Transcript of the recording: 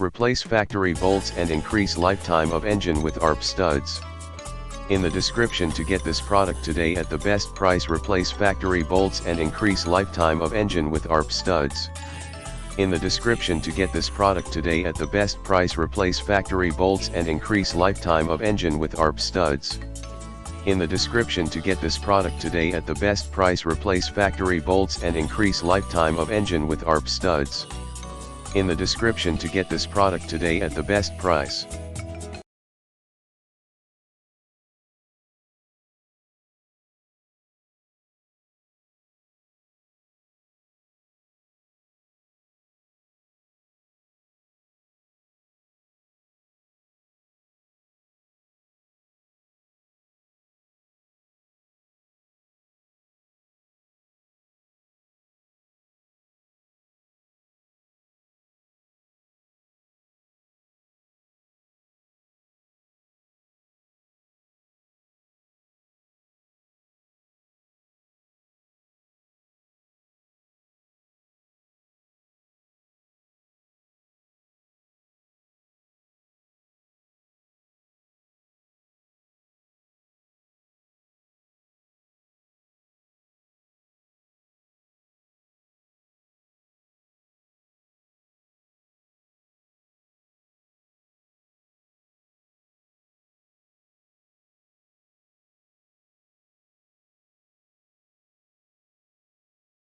Replace factory bolts and increase lifetime of engine with ARP studs. In the description to get this product today at the best price. Replace factory bolts and increase lifetime of engine with ARP studs. In the description to get this product today at the best price. Replace factory bolts and increase lifetime of engine with ARP studs. In the description to get this product today at the best price. Replace factory bolts and increase lifetime of engine with ARP studs. In the description to get this product today at the best price.